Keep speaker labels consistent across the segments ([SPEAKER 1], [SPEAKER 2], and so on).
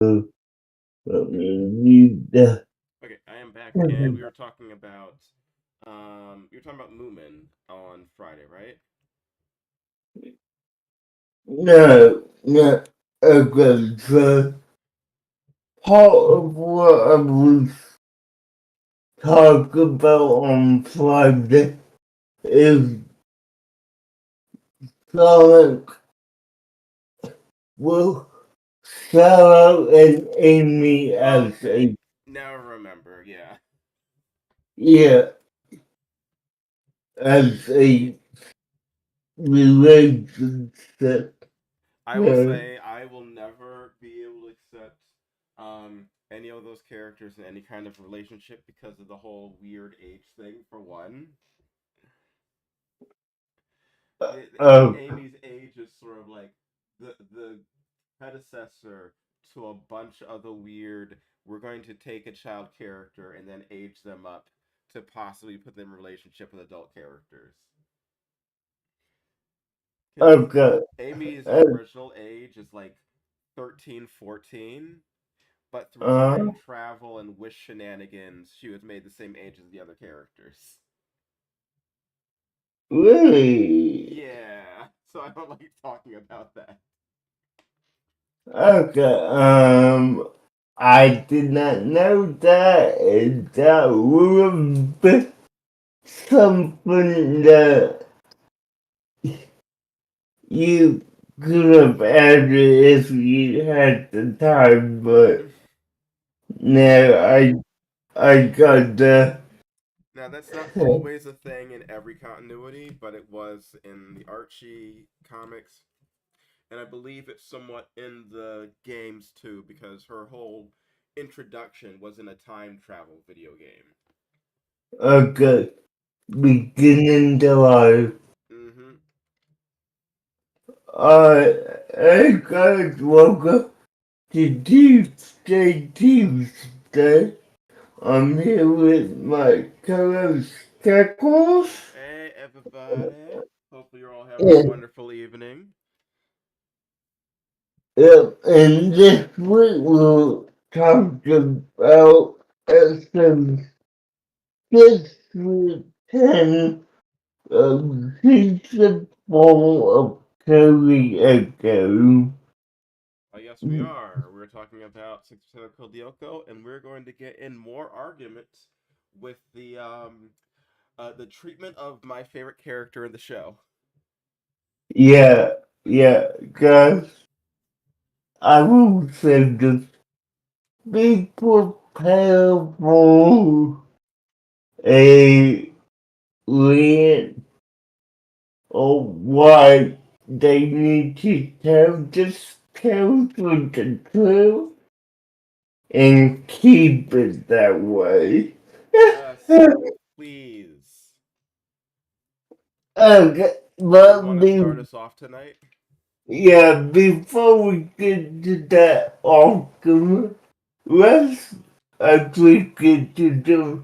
[SPEAKER 1] Okay, I am back again. We were talking about Moomin on Friday, right?
[SPEAKER 2] No, no, okay, so part of what I was talking about on Friday is Sonic will Sarah and Amy as
[SPEAKER 1] Okay,
[SPEAKER 2] a
[SPEAKER 1] now I remember. Yeah,
[SPEAKER 2] yeah as a relationship.
[SPEAKER 1] I will
[SPEAKER 2] Uh,
[SPEAKER 1] say I will never be able to accept any of those characters in any kind of relationship because of the whole weird age thing. For one,
[SPEAKER 2] uh,
[SPEAKER 1] Amy's age is sort of like the predecessor to a bunch of the weird. We're going to take a child character and then age them up to possibly put them in relationship with adult characters. Because
[SPEAKER 2] okay.
[SPEAKER 1] Amy's
[SPEAKER 2] Uh,
[SPEAKER 1] original age is like 13, 14, but through
[SPEAKER 2] uh,
[SPEAKER 1] time travel and wish shenanigans, she was made the same age as the other characters.
[SPEAKER 2] really?
[SPEAKER 1] Yeah, so I don't like talking about that.
[SPEAKER 2] Okay. I did not know that. And that would have been something that you could have added if you had the time, but no,
[SPEAKER 1] Yeah.
[SPEAKER 2] I got the
[SPEAKER 1] Now that's not always a thing in every continuity, but it was in the Archie comics, and I believe it's somewhat in the games too, because her whole introduction was in a time travel video game.
[SPEAKER 2] okay beginning to life.
[SPEAKER 1] Mm-hmm.
[SPEAKER 2] Hey guys, welcome to Tuesday Tuesday. I'm here with my co-host Cackles.
[SPEAKER 1] Hey everybody! Hopefully you're all having a
[SPEAKER 2] Yeah,
[SPEAKER 1] wonderful evening.
[SPEAKER 2] yeah, and this week we'll talk about some history 10 of season 4 of Curry Echo.
[SPEAKER 1] Oh yes, we are. We're talking about Cyclical Lyoko, and we're going to get in more arguments with the treatment of my favorite character in the show.
[SPEAKER 2] Yeah, yeah, guys, I will say this. Be prepared for a rant or why they need to tell this character the truth and keep it that way.
[SPEAKER 1] Yes, please.
[SPEAKER 2] Okay,
[SPEAKER 1] Do you
[SPEAKER 2] but
[SPEAKER 1] want to start us off tonight?
[SPEAKER 2] yeah, before we get to that argument, let's actually get to the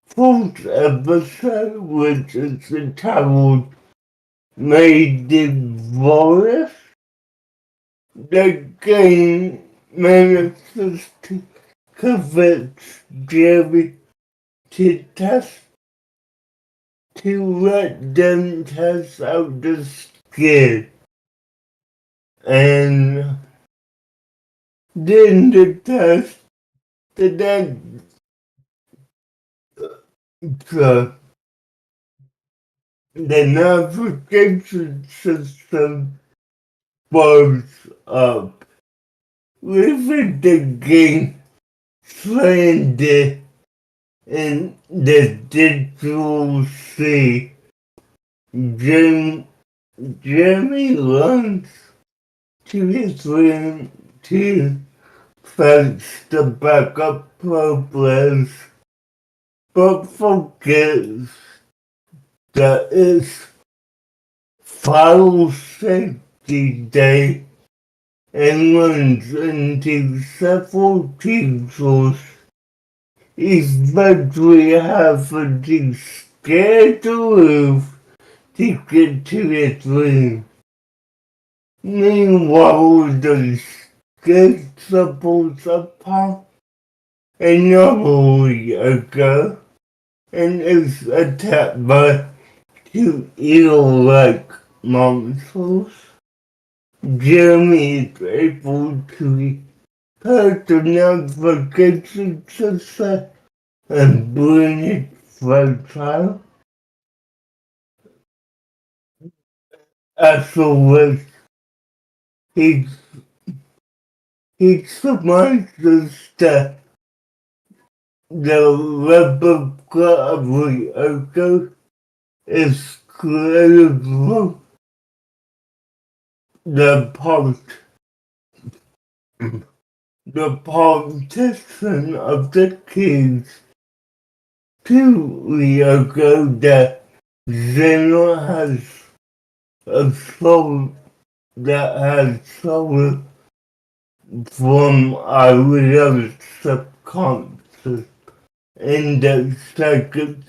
[SPEAKER 2] fourth episode, which is entitled Made the Voice. The game manages to convince Jerry to test to let them test out the skin. And then the test the next the, the navigation system blows up. Leaving the game stranded in the digital sea. Jim, Jimmy runs to his room to fix the backup progress, but forgets that it's file safety day and runs into several teachers, eventually having to scare the roof to get to his room. Meanwhile, the just supposed upon a novel ago, and is attacked by two eel-like monsters. Jeremy is able to hurt the navigation system and bring it fragile. Afterwards, he, he surmises that the replica of Lyoko is created from the part, the partition of the keys to Lyoko that Zeno has a soul that has stolen from our subconscious in the second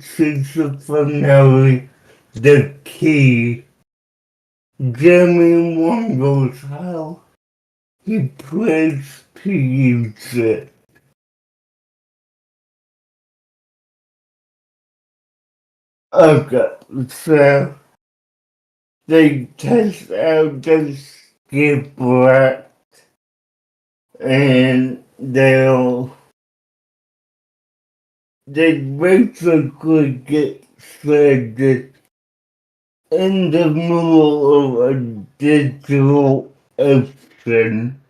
[SPEAKER 2] season finale, the key. Jeremy wonders how he plans to use it. Okay, so they test out the skip rat and they basically get stranded in the middle of a digital ocean.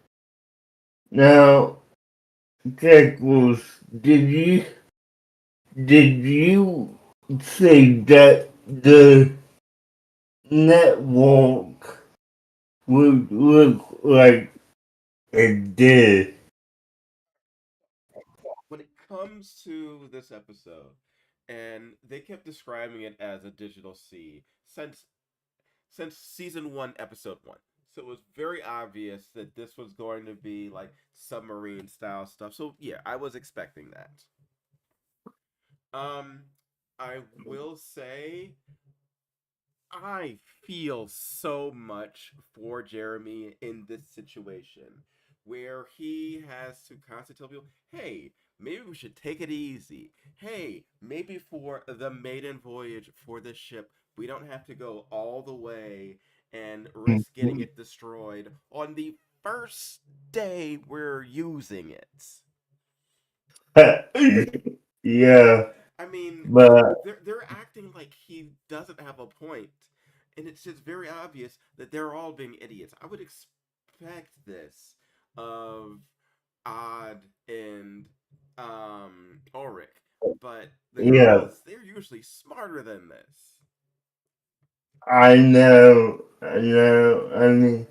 [SPEAKER 2] Now, Jacquels, did you say that the network would look like it did?
[SPEAKER 1] When it comes to this episode, and they kept describing it as a digital sea since season one, episode one. So it was very obvious that this was going to be like submarine style stuff. So yeah, I was expecting that. Um, I will say I feel so much for Jeremy in this situation where he has to constantly tell people, hey, maybe we should take it easy. Hey, maybe for the maiden voyage for this ship, we don't have to go all the way and risk getting it destroyed on the first day we're using it.
[SPEAKER 2] Yeah,
[SPEAKER 1] I mean,
[SPEAKER 2] but
[SPEAKER 1] they're acting like he doesn't have a point, and it's just very obvious that they're all being idiots. I would expect this of Odd and Ulrich, but the
[SPEAKER 2] yeah,
[SPEAKER 1] girls, they're usually smarter than this.
[SPEAKER 2] I know. I mean,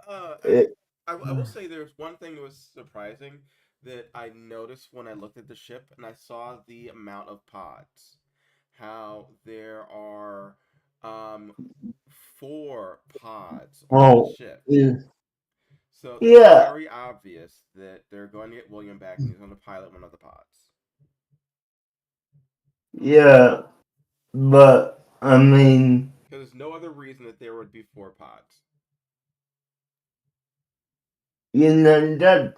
[SPEAKER 1] And
[SPEAKER 2] it,
[SPEAKER 1] I will say there's one thing that was surprising that I noticed when I looked at the ship and I saw the amount of pods. How there are um, four pods on the
[SPEAKER 2] well,
[SPEAKER 1] ship.
[SPEAKER 2] yeah,
[SPEAKER 1] So that's
[SPEAKER 2] yeah,
[SPEAKER 1] very obvious that they're going to get William back and he's going to pilot one of the pods.
[SPEAKER 2] yeah, but I mean,
[SPEAKER 1] Because there's no other reason that there would be four pods.
[SPEAKER 2] that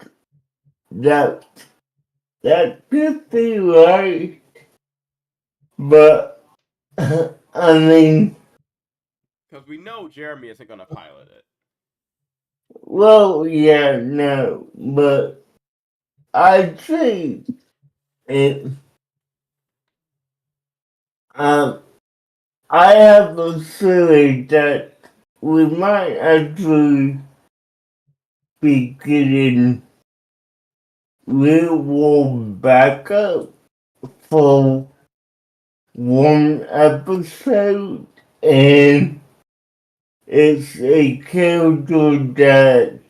[SPEAKER 2] that that could be right, but I mean,
[SPEAKER 1] Because we know Jeremy isn't going to pilot it.
[SPEAKER 2] well, yeah, no, but I think it. Um, I have a feeling that we might actually be getting real world backup for one episode, and it's a character that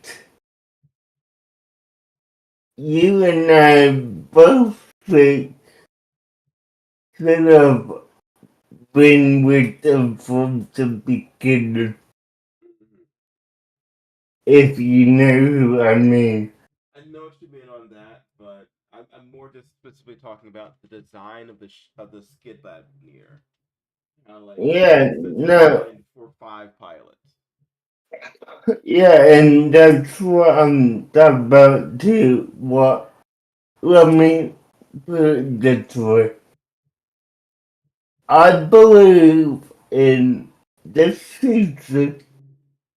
[SPEAKER 2] you and I both think should have been with them from the beginning,
[SPEAKER 1] Mhm.
[SPEAKER 2] if you know who I mean.
[SPEAKER 1] I know what you mean on that, but I'm more just specifically talking about the design of of the skid lab near. Like
[SPEAKER 2] Yeah,
[SPEAKER 1] it's
[SPEAKER 2] no,
[SPEAKER 1] designed for five pilots.
[SPEAKER 2] Yeah, and that's what I'm talking about too. What? Let me put it this way. I believe in this season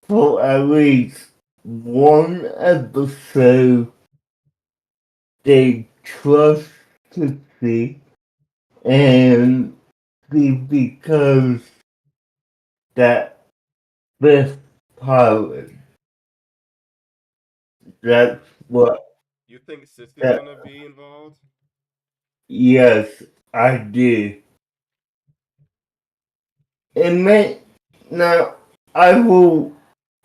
[SPEAKER 2] for at least one episode they trust to see and see because that fifth pilot. That's what
[SPEAKER 1] You think Sissy's
[SPEAKER 2] that
[SPEAKER 1] gonna be involved?
[SPEAKER 2] yes I did. It may now I will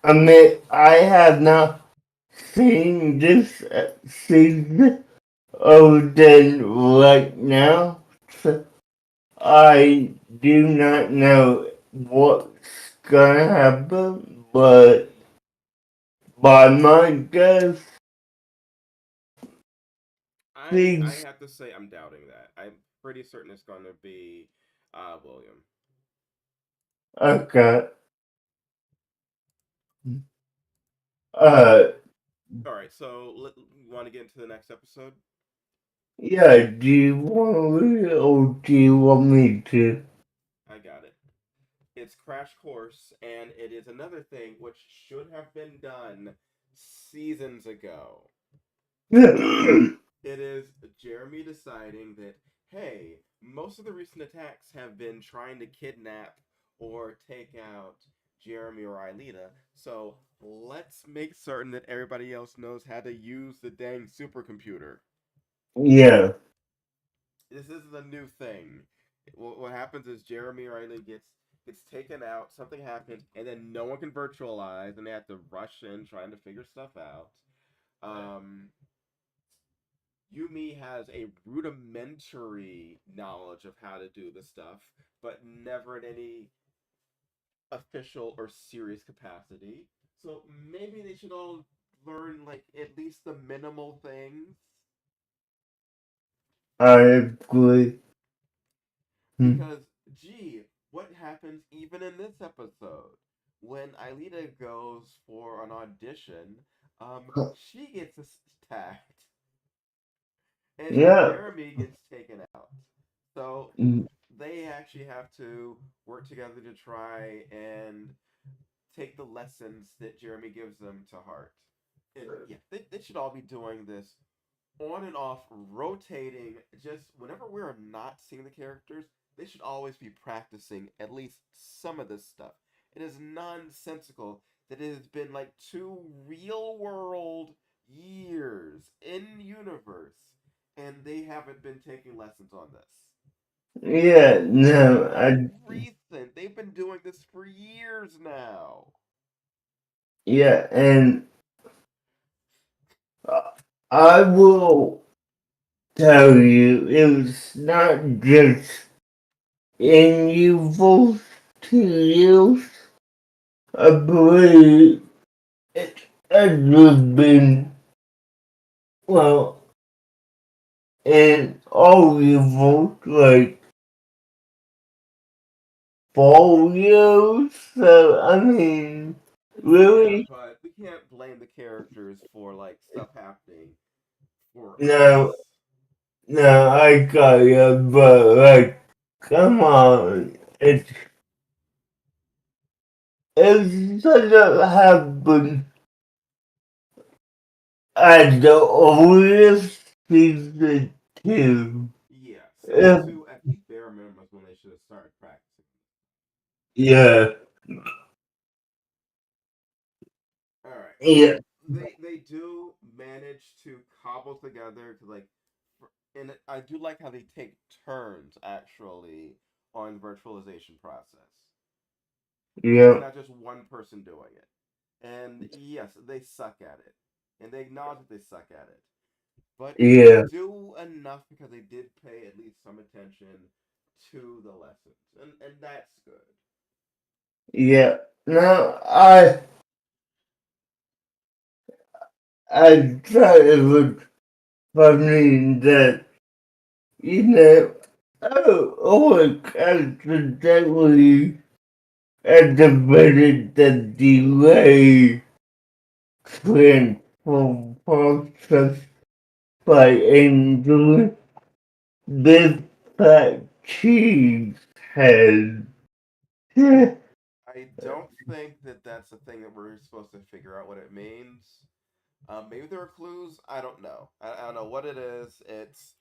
[SPEAKER 2] admit I have not seen this season other than right now. So I do not know what's gonna happen, but by my guess,
[SPEAKER 1] I
[SPEAKER 2] things
[SPEAKER 1] have to say I'm doubting that. I'm pretty certain it's gonna be William.
[SPEAKER 2] okay. Uh,
[SPEAKER 1] All right, so you want to get into the next episode?
[SPEAKER 2] yeah. Do you want to read it or do you want me to?
[SPEAKER 1] I got it. It's Crash Course, and it is another thing which should have been done seasons ago. It is Jeremy deciding that, hey, most of the recent attacks have been trying to kidnap or take out Jeremy or Aelita, so let's make certain that everybody else knows how to use the dang supercomputer.
[SPEAKER 2] yeah.
[SPEAKER 1] This isn't a new thing. What happens is Jeremy or Aelita gets taken out, something happens, and then no one can virtualize, and they have to rush in trying to figure stuff out. Um, Yumi has a rudimentary knowledge of how to do the stuff, but never in any official or serious capacity. So maybe they should all learn like at least the minimal things.
[SPEAKER 2] I agree. Hmm.
[SPEAKER 1] Because gee, what happens even in this episode? When Aelita goes for an audition, she gets attacked and
[SPEAKER 2] Yeah.
[SPEAKER 1] Jeremy gets taken out. So
[SPEAKER 2] Mm,
[SPEAKER 1] they actually have to work together to try and take the lessons that Jeremy gives them to heart. And yeah, they should all be doing this on and off, rotating. Just whenever we're not seeing the characters, they should always be practicing at least some of this stuff. It is nonsensical that it has been like 2 real world years in universe, and they haven't been taking lessons on this.
[SPEAKER 2] yeah.
[SPEAKER 1] This is
[SPEAKER 2] No.
[SPEAKER 1] not recent. They've been doing this for years now.
[SPEAKER 2] Yeah, and uh, I will tell you, it's not just in evil studios. I believe it has been, well, in all evil, like 4 years. So, I mean,
[SPEAKER 1] Yeah,
[SPEAKER 2] really?
[SPEAKER 1] but we can't blame the characters for like stuff happening for
[SPEAKER 2] No,
[SPEAKER 1] us.
[SPEAKER 2] no, I got you, but, like, come on. It doesn't happen at the oldest season two.
[SPEAKER 1] Yeah, season
[SPEAKER 2] If,
[SPEAKER 1] two at the bare minimum is when they should have started practicing.
[SPEAKER 2] yeah,
[SPEAKER 1] All right,
[SPEAKER 2] yeah,
[SPEAKER 1] they do manage to cobble together to like, and I do like how they take turns actually on virtualization process. It's
[SPEAKER 2] yeah,
[SPEAKER 1] not just one person doing it. And yes, they suck at it. And they acknowledge that they suck at it. But they
[SPEAKER 2] yeah,
[SPEAKER 1] do enough because they did pay at least some attention to the lessons. And that's good.
[SPEAKER 2] yeah. No, I thought it was funny that, you know, oh, look, accidentally. at the minute the delay transform process by Angela. This fat cheese head.
[SPEAKER 1] I don't think that that's a thing that we're supposed to figure out what it means. Maybe there are clues. I don't know. I don't know what it is. It's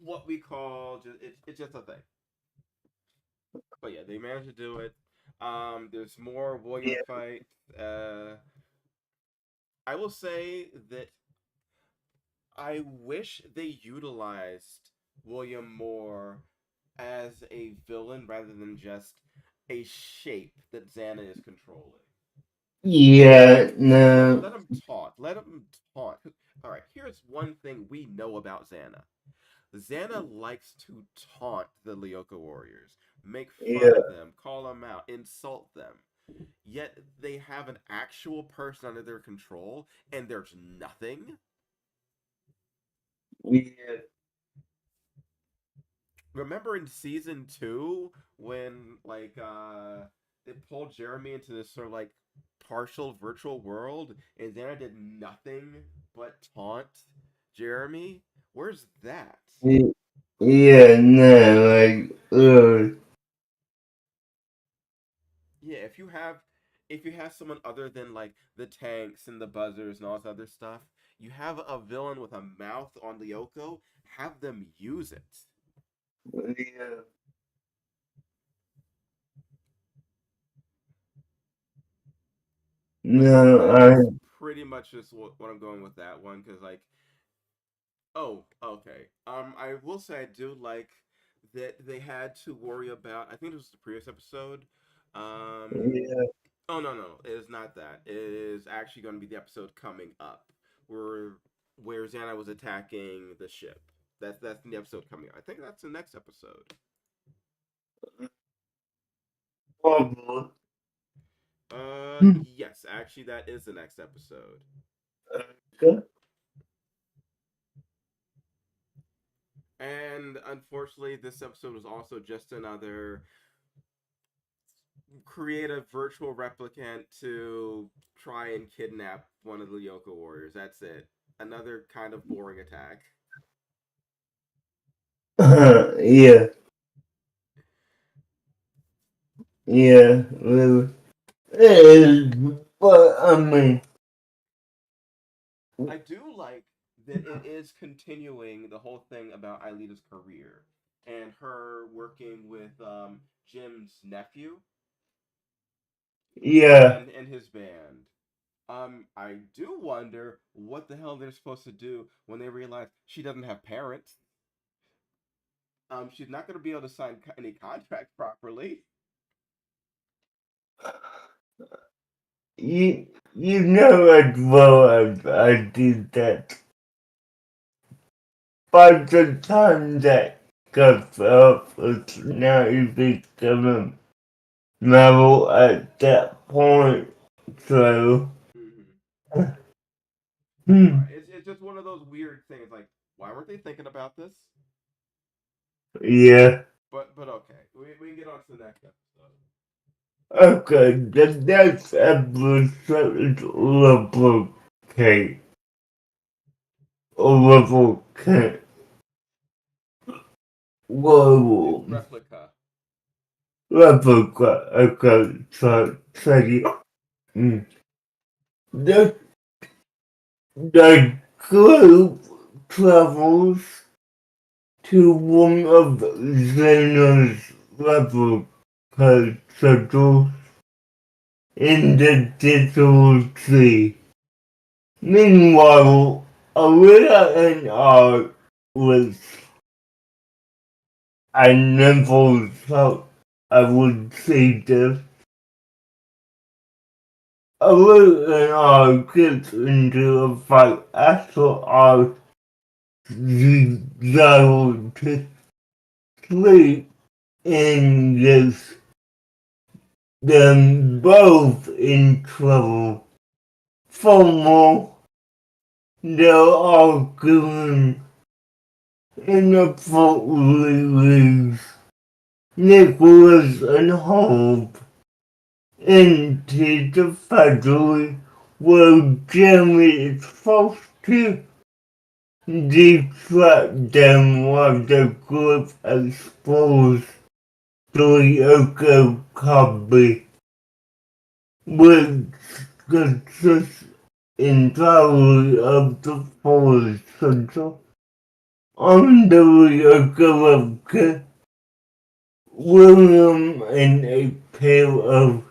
[SPEAKER 1] what we call just it's just a thing. But yeah, they managed to do it. There's more William
[SPEAKER 2] Yeah,
[SPEAKER 1] fight. I will say that I wish they utilized William more as a villain rather than just a shape that Xana is controlling.
[SPEAKER 2] yeah,
[SPEAKER 1] Let
[SPEAKER 2] no,
[SPEAKER 1] him taunt. Let him taunt. All right, here's one thing we know about Xana. Xana likes to taunt the Lyoko warriors, make fun
[SPEAKER 2] yeah,
[SPEAKER 1] of them, call them out, insult them. Yet they have an actual person under their control, and there's nothing.
[SPEAKER 2] yeah,
[SPEAKER 1] Remember in season two when they pulled Jeremy into this sort of like partial virtual world, and Xana did nothing but taunt Jeremy? Where's that?
[SPEAKER 2] yeah, yeah, no, like,
[SPEAKER 1] Yeah, if you have someone other than like the tanks and the buzzers and all this other stuff, you have a villain with a mouth on Lyoko, have them use it.
[SPEAKER 2] yeah,
[SPEAKER 1] But yeah,
[SPEAKER 2] no,
[SPEAKER 1] that's pretty much just what I'm going with that one because like oh, okay. I will say I do like that they had to worry about. I think it was the previous episode.
[SPEAKER 2] yeah,
[SPEAKER 1] Oh no, it is not that. It is actually going to be the episode coming up where Xana was attacking the ship. That's the episode coming up. I think that's the next episode.
[SPEAKER 2] probably,
[SPEAKER 1] Yes, actually that is the next episode.
[SPEAKER 2] okay,
[SPEAKER 1] And unfortunately, this episode was also just another create a virtual replicant to try and kidnap one of the Lyoko warriors. That's it. Another kind of boring attack.
[SPEAKER 2] yeah, yeah, really, it is, but I mean,
[SPEAKER 1] I do like that it is continuing the whole thing about Aelita's career and her working with Jim's nephew
[SPEAKER 2] yeah.
[SPEAKER 1] and his band. I do wonder what the hell they're supposed to do when they realize she doesn't have parents. She's not going to be able to sign any contracts properly.
[SPEAKER 2] You know as well as I did that by the time that got up was now becoming level at that point. So,
[SPEAKER 1] Mm-hmm.
[SPEAKER 2] hmm,
[SPEAKER 1] Right. It's just one of those weird things. Like, why weren't they thinking about this?
[SPEAKER 2] yeah.
[SPEAKER 1] But okay, we can get on to the next episode.
[SPEAKER 2] Okay, the next episode is Replicate. Replicate.
[SPEAKER 1] It's
[SPEAKER 2] Whoa.
[SPEAKER 1] replica.
[SPEAKER 2] Replica. Okay, sorry. Mm. The, the group travels to one of Xena's replica circles in the digital tree. Meanwhile, Arena and Art was I never thought I would see this. Arena and Art gets into a fight after Art desire to sleep in this them both in trouble. FOMO, they're all given inappropriate leaves Nicholas and Hope into the factory where Jeremy is forced to distract them while the group explores the Lyoko copy, which consists entirely of the forest central. On the Lyoko William and a pair of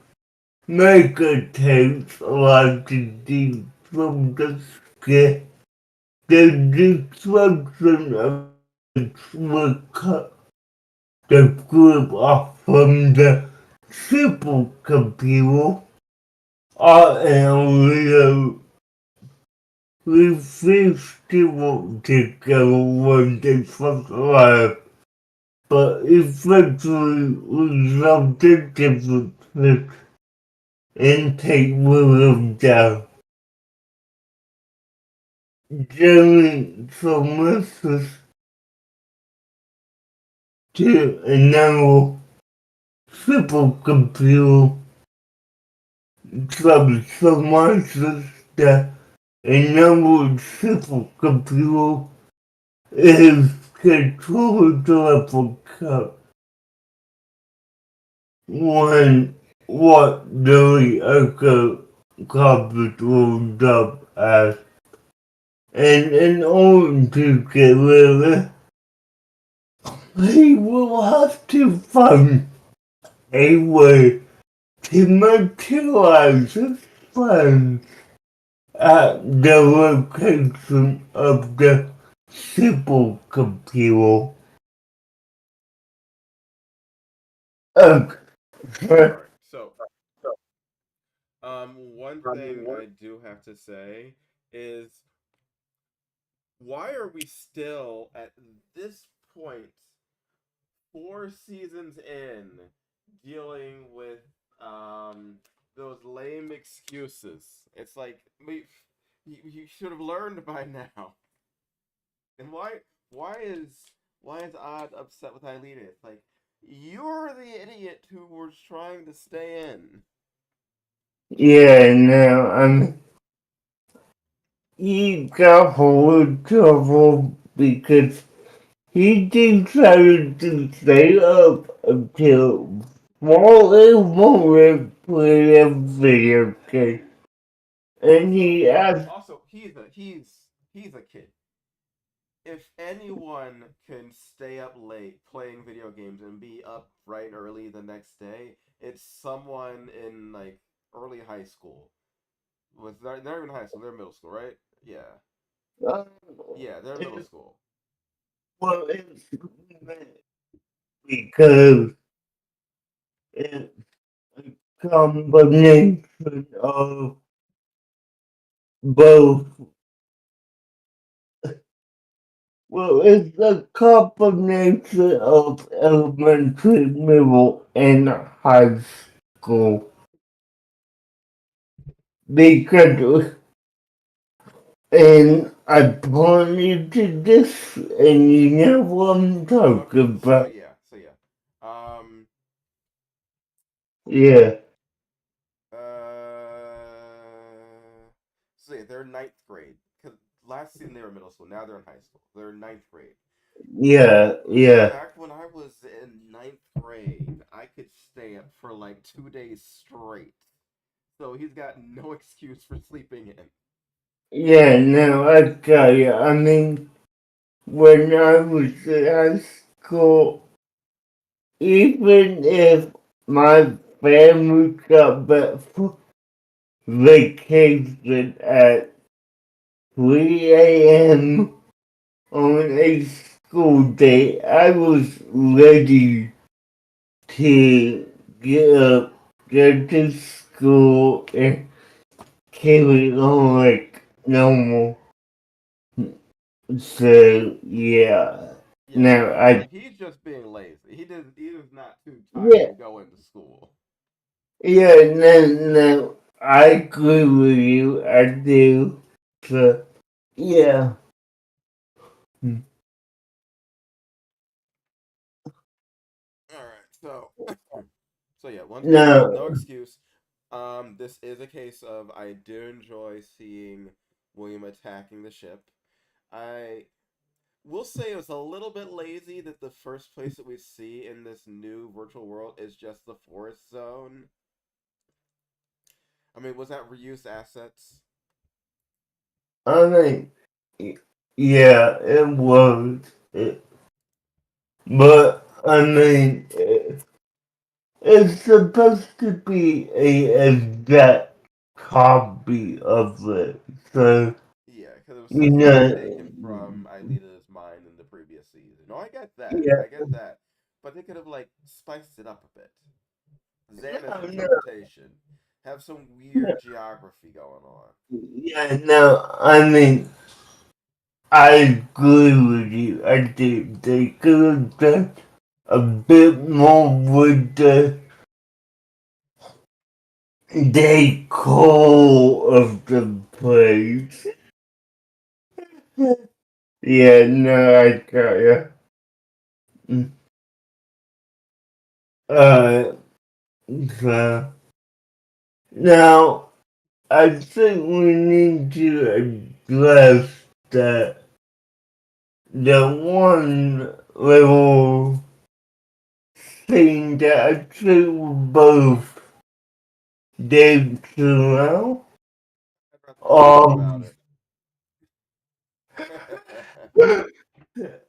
[SPEAKER 2] mega tapes allowed to deep from the sky. The destruction of which will cut the group off from the supercomputer. R and Leo refused to work together when they first arrived, but eventually resolved the differences and take William down. Jerry promises to enable supercomputer submerges the enabled supercomputer is controlled to replicate when what the Echo Carpet will dub as. And in order to get rid of it, he will have to find a way to materialize his plans at the location of the supercomputer.
[SPEAKER 1] All
[SPEAKER 2] Okay.
[SPEAKER 1] right. So, one thing I do have to say is, why are we still at this point, 4 seasons in, dealing with those lame excuses? It's like you should have learned by now. And why is Odd upset with Eileen? It's like, you're the idiot who was trying to stay in.
[SPEAKER 2] Yeah, no, he got hold trouble because he decided to stay up until small and moment play a video game. And
[SPEAKER 1] Also,
[SPEAKER 2] he asked,
[SPEAKER 1] also, he's a kid. If anyone can stay up late playing video games and be up bright and early the next day, it's someone in like early high school. They're in high school, they're middle school, right? Yeah,
[SPEAKER 2] uh,
[SPEAKER 1] yeah, they're middle school.
[SPEAKER 2] well, it's because it's a combination of both. Well, it's a combination of elementary, middle, and high school. Because, and I pointed to this, and you know what I'm talking
[SPEAKER 1] Okay, so
[SPEAKER 2] about.
[SPEAKER 1] yeah, so yeah. Um,
[SPEAKER 2] Yeah,
[SPEAKER 1] so yeah, they're ninth grade. Cause last season they were middle school. Now they're in high school. They're in ninth grade.
[SPEAKER 2] yeah, yeah,
[SPEAKER 1] Back when I was in ninth grade, I could stay up for like 2 days straight. So he's got no excuse for sleeping in.
[SPEAKER 2] yeah, no, I got you. I mean, when I was in high school, even if my family got back from vacation at 3 a.m. on a school day, I was ready to get up, get to school, and carry on like normal. So, yeah.
[SPEAKER 1] Yeah,
[SPEAKER 2] Now,
[SPEAKER 1] no,
[SPEAKER 2] I,
[SPEAKER 1] he's just being lazy. He is not too tired
[SPEAKER 2] yeah,
[SPEAKER 1] to go into school.
[SPEAKER 2] yeah, no, no, I agree with you, I do. So, yeah.
[SPEAKER 1] All right. So yeah, once again, no
[SPEAKER 2] No,
[SPEAKER 1] excuse. This is a case of I do enjoy seeing William attacking the ship. I will say it was a little bit lazy that the first place that we see in this new virtual world is just the forest zone. I mean, was that reused assets?
[SPEAKER 2] I mean, yeah, it was. It, but I mean, it's supposed to be a exact copy of it. So,
[SPEAKER 1] Yeah, because it was
[SPEAKER 2] you
[SPEAKER 1] supposed to be
[SPEAKER 2] know,
[SPEAKER 1] taken from Aelita's mind in the previous season. No, I get that.
[SPEAKER 2] yeah,
[SPEAKER 1] I get that. But they could have, like, spiced it up a bit. Xana's
[SPEAKER 2] no, no,
[SPEAKER 1] interpretation. Have some
[SPEAKER 2] no,
[SPEAKER 1] weird geography going on.
[SPEAKER 2] yeah, no, I mean, I agree with you. I think they could have done a bit more with the decor of the place. Yeah, no, I got you. Mm. Uh, so, now, I think we need to address that the one little thing that I think we both did too well.
[SPEAKER 1] I'd rather not talk about
[SPEAKER 2] Um,
[SPEAKER 1] it.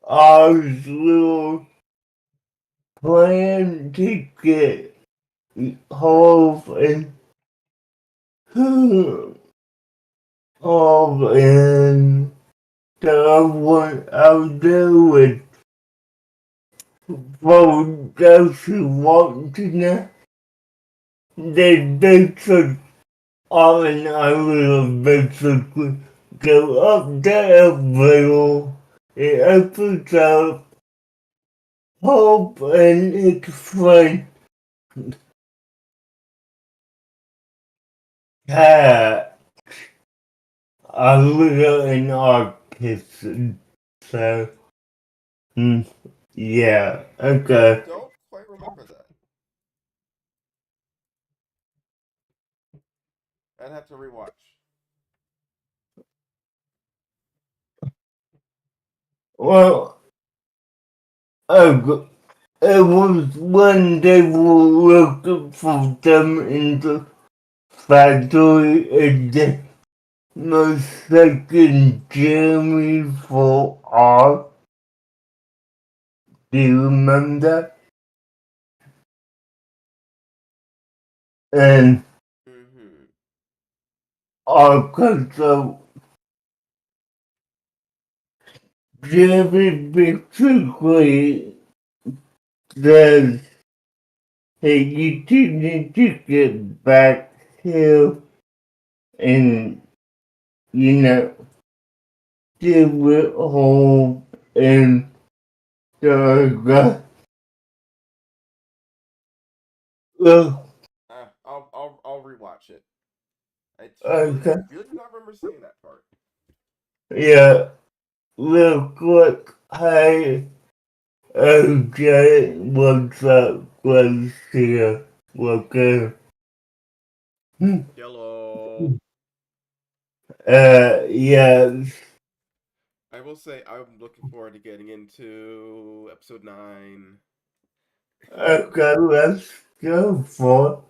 [SPEAKER 2] our little plan to get Hove and Hove and the other one out there with for those who want to know. They should all and I will basically go up there little. It opens up Hope and its friend Cat. A little in our kitchen. So, mm, yeah,
[SPEAKER 1] I
[SPEAKER 2] okay.
[SPEAKER 1] don't quite remember that. I'd have to rewatch.
[SPEAKER 2] Well, oh, it was when they were looking for them in the factory and they mistaken Jeremy for R. Do you remember? And
[SPEAKER 1] Mm-hmm.
[SPEAKER 2] R so Jeremy basically says, hey, you two need to get back here and, you know, deal it home and the well,
[SPEAKER 1] I'll rewatch it. I
[SPEAKER 2] okay,
[SPEAKER 1] really do not remember seeing that part.
[SPEAKER 2] yeah, real quick, hey, okay, what's up, Grace here, okay,
[SPEAKER 1] Yellow.
[SPEAKER 2] yes,
[SPEAKER 1] I will say I'm looking forward to getting into episode 9.
[SPEAKER 2] okay, let's go for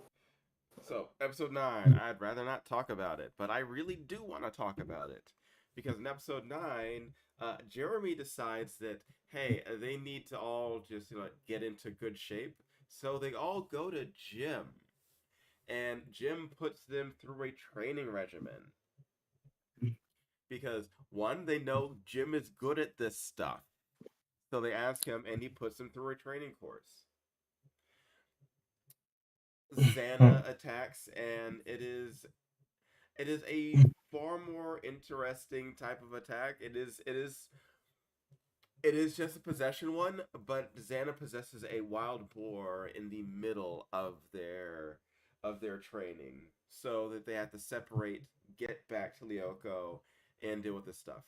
[SPEAKER 1] So, episode 9, I'd rather not talk about it, but I really do want to talk about it. Because in episode 9, Jeremy decides that, hey, they need to all just get into good shape. So they all go to gym. And Jim puts them through a training regimen. Because, one, they know Jim is good at this stuff. So they ask him, and he puts them through a training course. Xana attacks, and it is a far more interesting type of attack. It is just a possession one, but Xana possesses a wild boar in the middle of their training, so that they have to separate, get back to Lyoko, and deal with this stuff.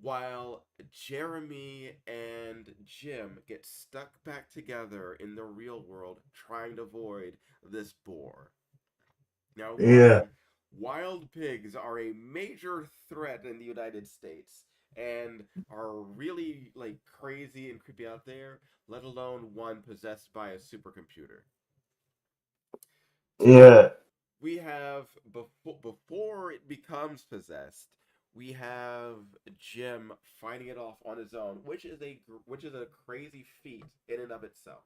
[SPEAKER 1] while Jeremy and Jim get stuck back together in the real world trying to avoid this boar. Now,
[SPEAKER 2] yeah,
[SPEAKER 1] one, wild pigs are a major threat in the United States and are really like crazy and creepy out there, let alone one possessed by a supercomputer. Two,
[SPEAKER 2] yeah,
[SPEAKER 1] we have before it becomes possessed, we have Jim fighting it off on his own, which is a crazy feat in and of itself.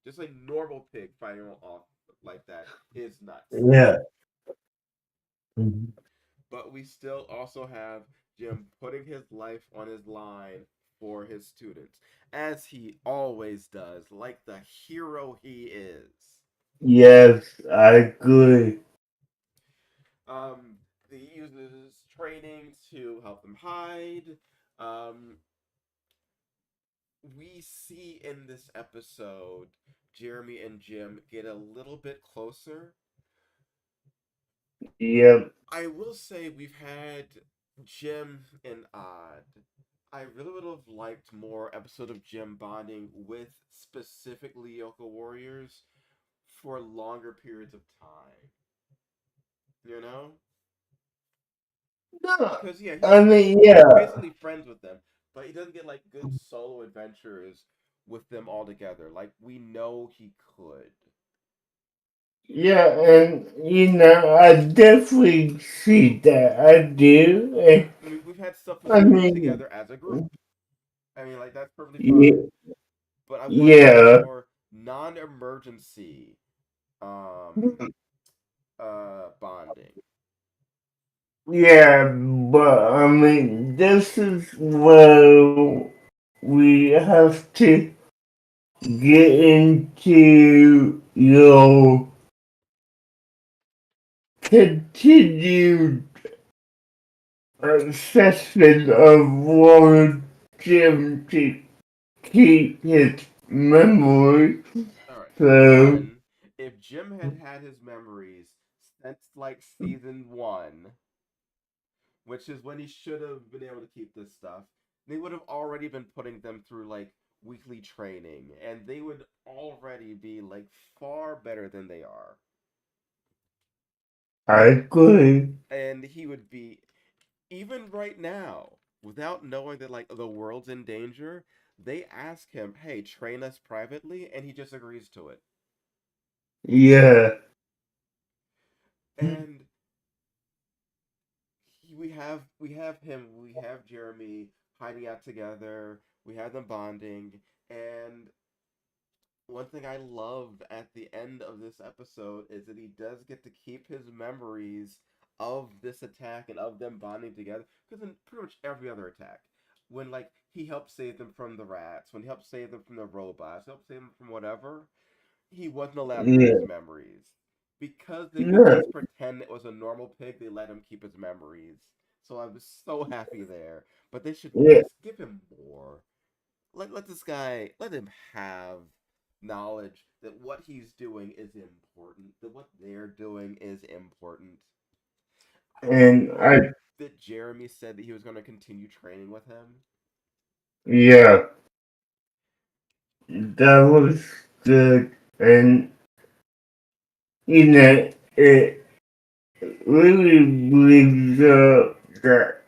[SPEAKER 1] Just a normal pig fighting off like that is nuts.
[SPEAKER 2] yeah. Mhm.
[SPEAKER 1] But we still also have Jim putting his life on his line for his students, as he always does, like the hero he is.
[SPEAKER 2] Yes, I agree.
[SPEAKER 1] Um, he uses training to help them hide. Um, we see in this episode Jeremy and Jim get a little bit closer.
[SPEAKER 2] Yep,
[SPEAKER 1] I will say we've had Jim and Odd. I really would have liked more episode of Jim bonding with specific Lyoko warriors for longer periods of time. You know?
[SPEAKER 2] no,
[SPEAKER 1] Because yeah,
[SPEAKER 2] I mean,
[SPEAKER 1] he's
[SPEAKER 2] yeah,
[SPEAKER 1] basically friends with them, but he doesn't get like good solo adventures with them all together. Like we know he could.
[SPEAKER 2] yeah, and I definitely see that. I do. And,
[SPEAKER 1] I mean, we've had stuff with
[SPEAKER 2] I
[SPEAKER 1] them
[SPEAKER 2] mean,
[SPEAKER 1] together as a group. I mean, like that's perfectly
[SPEAKER 2] yeah,
[SPEAKER 1] fine. But I wanted
[SPEAKER 2] yeah,
[SPEAKER 1] more non-emergency um bonding.
[SPEAKER 2] yeah, but I mean, this is where we have to get into your continued assessment of what Jim to keep his memory.
[SPEAKER 1] All right.
[SPEAKER 2] So,
[SPEAKER 1] One, if Jim had had his memories since like season 1, which is when he should have been able to keep this stuff, they would have already been putting them through like weekly training and they would already be like far better than they are.
[SPEAKER 2] I agree.
[SPEAKER 1] And he would be even right now without knowing that like the world's in danger, they ask him, "Hey, train us privately," and he just agrees to it.
[SPEAKER 2] Yeah,
[SPEAKER 1] And we have Jeremy hiding out together. We have them bonding, and one thing I loved at the end of this episode is that he does get to keep his memories of this attack and of them bonding together. Because in pretty much every other attack, when like he helped save them from the rats, when he helped save them from the robots, helped save them from whatever, he wasn't allowed to keep his
[SPEAKER 2] yeah,
[SPEAKER 1] memories. Because they could
[SPEAKER 2] no,
[SPEAKER 1] just pretend it was a normal pig, they let him keep his memories. So I was so happy there. But they should
[SPEAKER 2] yeah,
[SPEAKER 1] just give him more. Let this guy let him have knowledge that what he's doing is important, that what they're doing is important. I
[SPEAKER 2] and
[SPEAKER 1] love
[SPEAKER 2] I,
[SPEAKER 1] that Jeremy said that he was going to continue training with him.
[SPEAKER 2] yeah, that was good, and it really brings up that,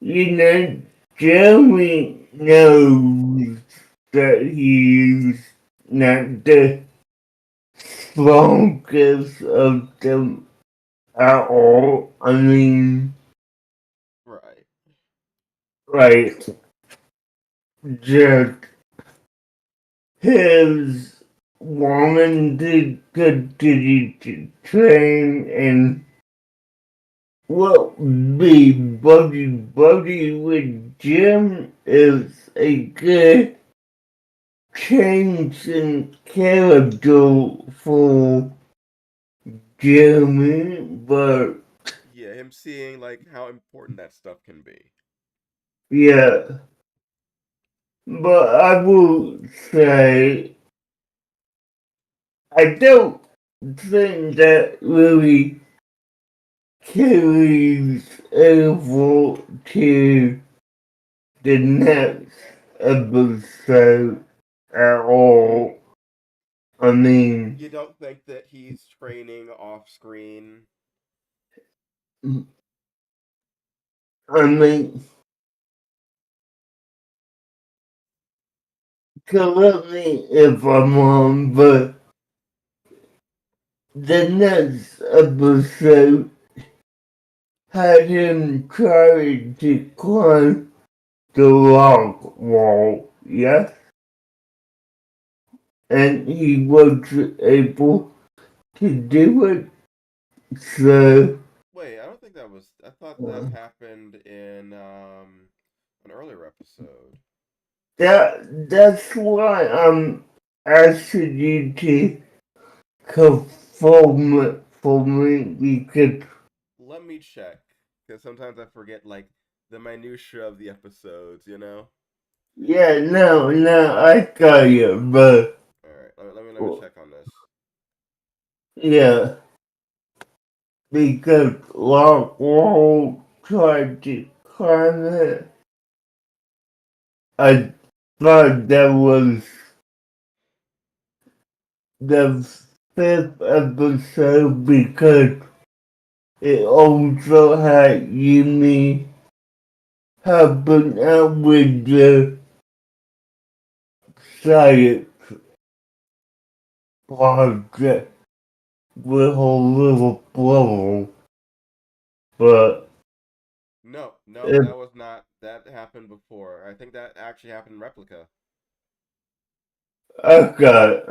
[SPEAKER 2] you know, Jeremy knows that he's not the strongest of them at all. I mean,
[SPEAKER 1] Right.
[SPEAKER 2] like, just his wanting to continue to train and what be buddy with Jim is a good change in character for Jeremy, but
[SPEAKER 1] Yeah, him seeing like how important that stuff can be.
[SPEAKER 2] yeah, but I will say I don't think that really carries over to the next episode at all. I mean,
[SPEAKER 1] You don't think that he's training off screen?
[SPEAKER 2] I mean, correct me if I'm wrong, but the next episode had him trying to climb the rock wall, yes? And he was able to do it, so
[SPEAKER 1] Wait, I don't think that was. I thought that happened in an earlier episode.
[SPEAKER 2] that's why I'm asking you to confirm it for me because
[SPEAKER 1] Let me check, because sometimes I forget like the minutia of the episodes. You know.
[SPEAKER 2] yeah, no, I got you, but
[SPEAKER 1] All right, let me check on this.
[SPEAKER 2] yeah, because Rockwell tried to climb it. I thought that was the fifth episode because it also had Yumi helping out with the science project with her little brother. But
[SPEAKER 1] No, no,
[SPEAKER 2] it,
[SPEAKER 1] that was not. That happened before. I think that actually happened in Replica.
[SPEAKER 2] okay,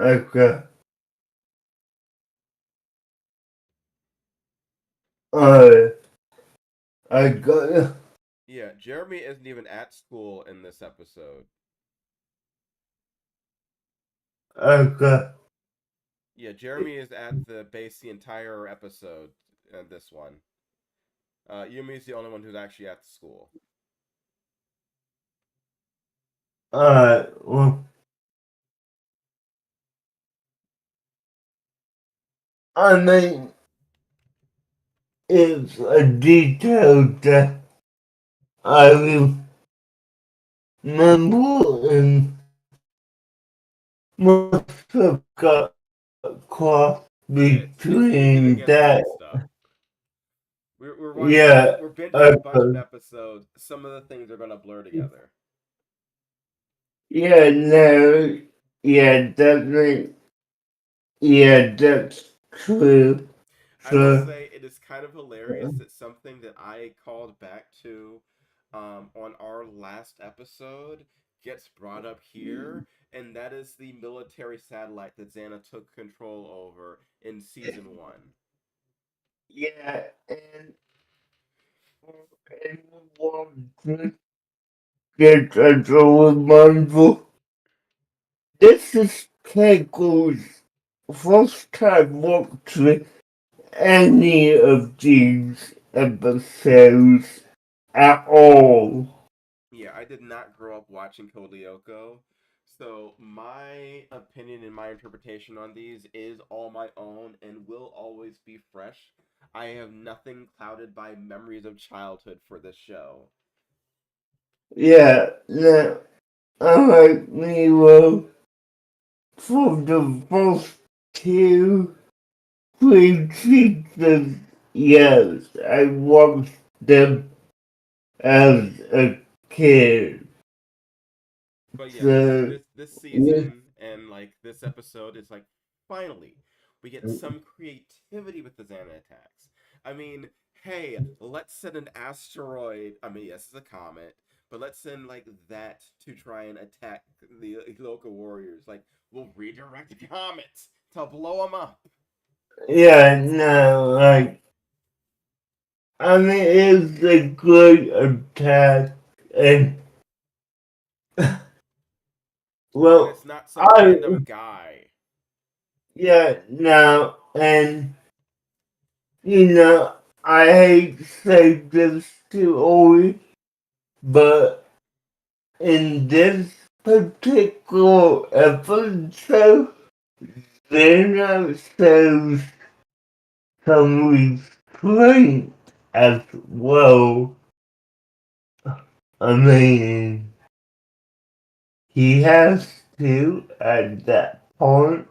[SPEAKER 2] uh, I got
[SPEAKER 1] Yeah, Jeremy isn't even at school in this episode.
[SPEAKER 2] okay,
[SPEAKER 1] Yeah, Jeremy is at the base the entire episode in this one. Yumi's the only one who's actually at the school.
[SPEAKER 2] well, I mean, it's a detail that I remember and must have got caught
[SPEAKER 1] Yeah, it's easy to
[SPEAKER 2] between
[SPEAKER 1] get
[SPEAKER 2] that.
[SPEAKER 1] mixed up. We're watching
[SPEAKER 2] Yeah,
[SPEAKER 1] we're binging a bunch of
[SPEAKER 2] okay.
[SPEAKER 1] episodes. Some of the things are gonna blur together.
[SPEAKER 2] Yeah, no, yeah, that makes, yeah, that's true.
[SPEAKER 1] I will
[SPEAKER 2] So,
[SPEAKER 1] say it is kind of hilarious that something that I called back to on our last episode gets brought up here, and that is the military satellite that Xana took control over in season one.
[SPEAKER 2] yeah, and one thing that as a reminder, this is Keiko's first time watching any of these episodes at all.
[SPEAKER 1] Yeah, I did not grow up watching Code Lyoko, so my opinion and my interpretation on these is all my own and will always be fresh. I have nothing clouded by memories of childhood for this show.
[SPEAKER 2] Yeah, no, unlike me, well, for the first two, three seasons, yes, I watched them as a kid.
[SPEAKER 1] But yeah,
[SPEAKER 2] So,
[SPEAKER 1] this
[SPEAKER 2] yeah,
[SPEAKER 1] season and like this episode is like finally we get some creativity with the Xana attacks. I mean, hey, let's send an asteroid. I mean, yes, it's a comet, but let's send like that to try and attack the local warriors. Like, we'll redirect comets to blow them up.
[SPEAKER 2] yeah, no, like, I mean, it's a good attack, and,
[SPEAKER 1] And
[SPEAKER 2] well,
[SPEAKER 1] it's not some
[SPEAKER 2] I,
[SPEAKER 1] random guy.
[SPEAKER 2] yeah, no, and, I hate to say this to Ori, but in this particular episode, Zeno shows some restraint. as well. I mean, he has to at that point.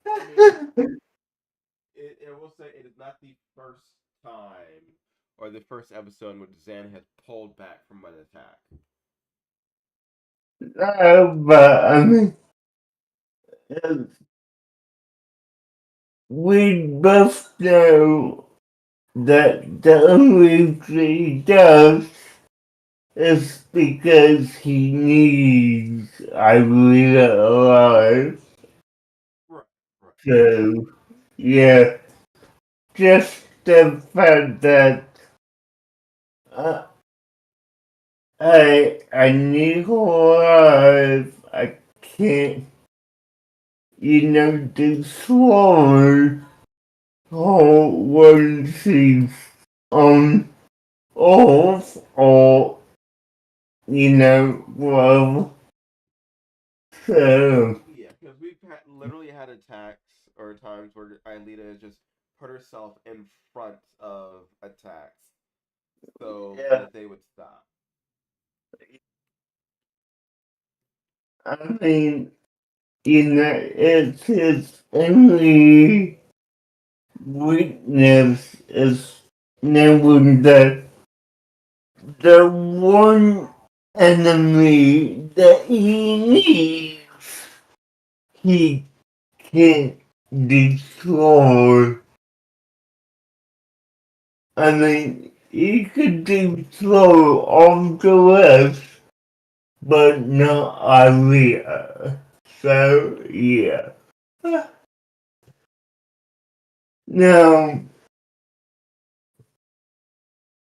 [SPEAKER 1] I mean, I will say it is not the first time or the first episode in which Zan has pulled back from an attack.
[SPEAKER 2] No, but I mean, uh, we both know that the only reason he does is because he needs Irina alive.
[SPEAKER 1] Right, right.
[SPEAKER 2] So, yeah, just the fact that uh, I need her alive, I can't, destroy her when she's on off or, well, so,
[SPEAKER 1] Yeah, because literally had attacks or times where Aelita has just put herself in front of attacks so
[SPEAKER 2] yeah,
[SPEAKER 1] that they would stop.
[SPEAKER 2] I mean, it's his only weakness is knowing that the one enemy that he needs, he can't destroy. I mean, he could destroy all the rest, but not Aria. So, yeah. Now,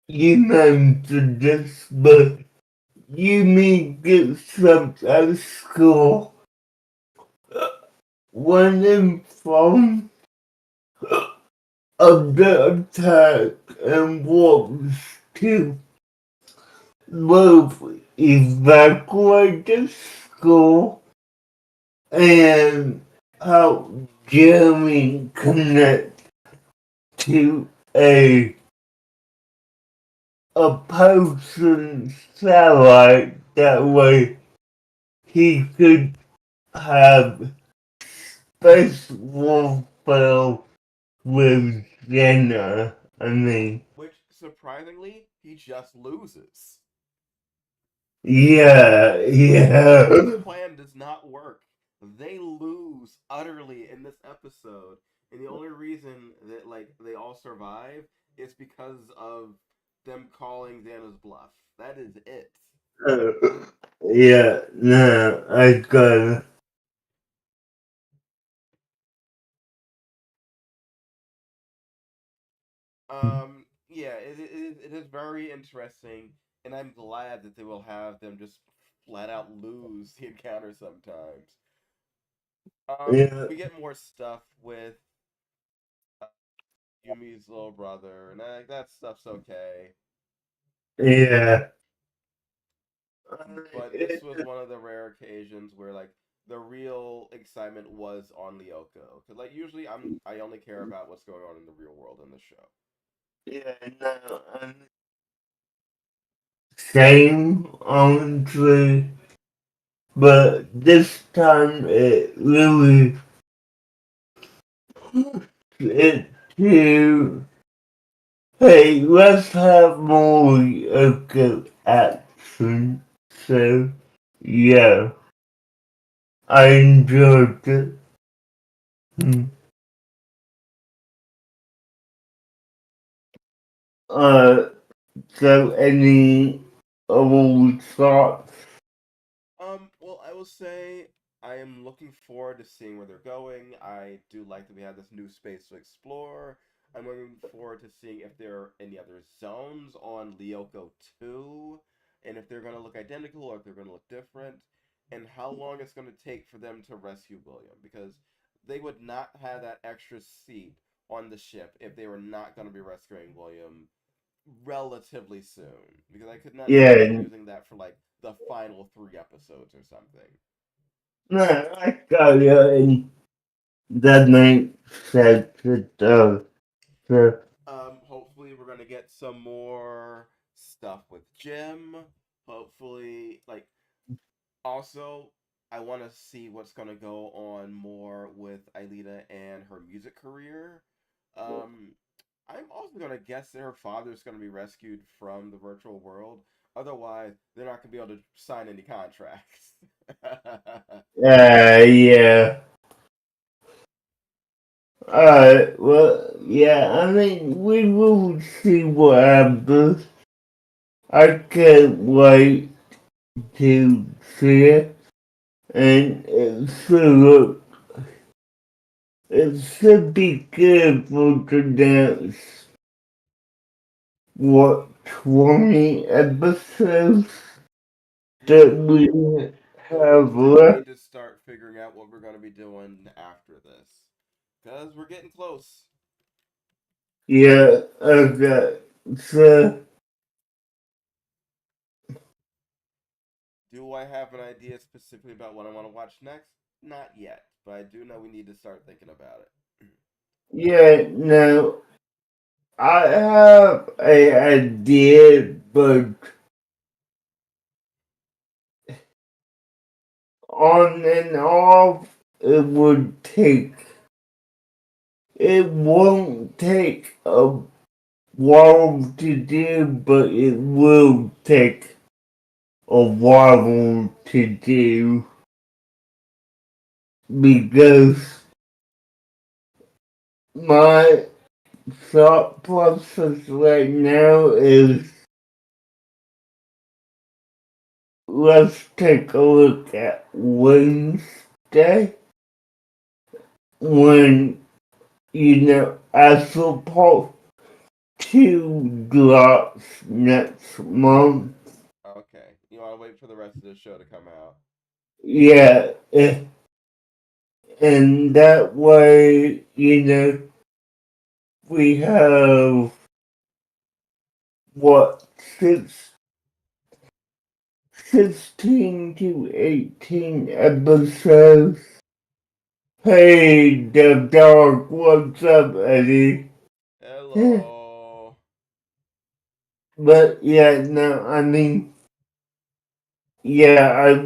[SPEAKER 2] you mentioned this, but you may get swept out of school when informed of the attack and walks to both evacuate the school and help Jeremy connect to a person satellite. That way he could have space warfare with Jenna. I mean,
[SPEAKER 1] Which, surprisingly, he just loses.
[SPEAKER 2] yeah,
[SPEAKER 1] His
[SPEAKER 2] yeah.
[SPEAKER 1] plan does not work. They lose utterly in this episode, and the only reason that they all survive is because of them calling Xana's bluff. That is it.
[SPEAKER 2] Uh, yeah, no, I got
[SPEAKER 1] Yeah, it is very interesting, and I'm glad that they will have them just flat out lose the encounter sometimes.
[SPEAKER 2] yeah,
[SPEAKER 1] We get more stuff with uh, Yumi's little brother, and that stuff's okay.
[SPEAKER 2] yeah.
[SPEAKER 1] But this was one of the rare occasions where the real excitement was on Lyoko, because usually I only care about what's going on in the real world in the show.
[SPEAKER 2] Yeah, no, same, honestly, but this time it really it to hey, let's have more Lyoko action. So yeah, I enjoyed it. Hmm. Uh, so any other thoughts?
[SPEAKER 1] Well, I will say I am looking forward to seeing where they're going. I do like that we have this new space to explore. I'm looking forward to seeing if there are any other zones on Lyoko 2, and if they're going to look identical or if they're going to look different, and how long it's going to take for them to rescue William, because they would not have that extra seat on the ship if they were not going to be rescuing William relatively soon, because I could not see them
[SPEAKER 2] Yeah,
[SPEAKER 1] using that for the final three episodes or something.
[SPEAKER 2] no, I got you, and that makes sense. It does. So,
[SPEAKER 1] Hopefully we're gonna get some more stuff with Jim. Hopefully, like also, I want to see what's gonna go on more with Aelita and her music career. Um, I'm also gonna guess that her father's gonna be rescued from the virtual world. Otherwise, they're not gonna be able to sign any contracts.
[SPEAKER 2] Yeah. Well, yeah, I mean, we will see what happens. I can't wait to see it, and it should be good for the next, what, 20 episodes that
[SPEAKER 1] Yeah,
[SPEAKER 2] we have
[SPEAKER 1] and we need
[SPEAKER 2] left.
[SPEAKER 1] to start figuring out what we're gonna be doing after this, cause we're getting close.
[SPEAKER 2] Yeah, okay, so,
[SPEAKER 1] Do I have an idea specifically about what I want to watch next? Not yet, but I do know we need to start thinking about it.
[SPEAKER 2] yeah, no, I have a idea, but on and off, it won't take a while to do, but it will take a while to do because my thought process right now is let's take a look at Wednesday when, Asphalt 2 drops next month.
[SPEAKER 1] Okay, you want to wait for the rest of the show to come out?
[SPEAKER 2] Yeah, and that way, we have what, 16 to 18 episodes. Hey, the dog, what's up, Eddie?
[SPEAKER 1] Hello.
[SPEAKER 2] But yeah, no, I mean, yeah,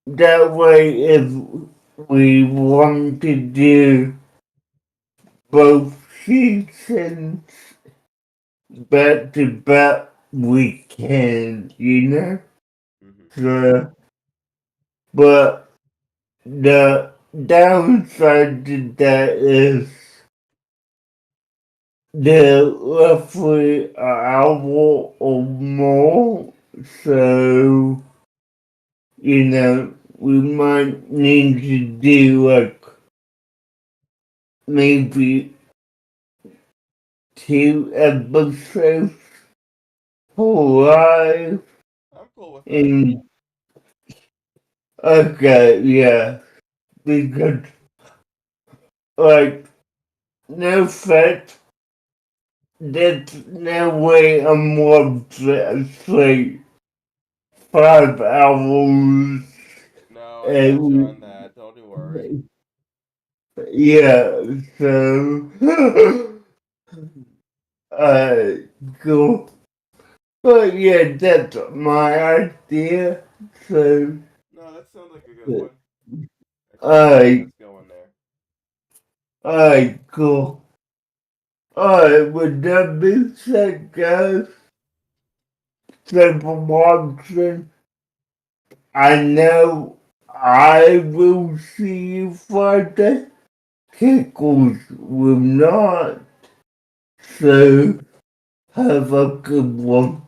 [SPEAKER 2] that way if we want to do both seasons back to back, we can,
[SPEAKER 1] Hmm.
[SPEAKER 2] So, but the downside to that is they're roughly an hour or more, so we might need to do like maybe 2 episodes for live.
[SPEAKER 1] I'm cool with that.
[SPEAKER 2] And okay, yeah, because like no fact, there's no way I'm up to sleep 5 hours.
[SPEAKER 1] No, I got you on
[SPEAKER 2] And
[SPEAKER 1] that. Don't you worry.
[SPEAKER 2] yeah, so uh, cool. But yeah, that's my idea. So,
[SPEAKER 1] No, that sounds like a good one. I can see where
[SPEAKER 2] alright,
[SPEAKER 1] that's going there.
[SPEAKER 2] alright, cool. Alright, with that being said, guys, thanks for watching. I know I will see you Friday. Tickles will not. So, have a good one.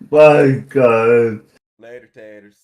[SPEAKER 2] Bye, guys.
[SPEAKER 1] Later, taters.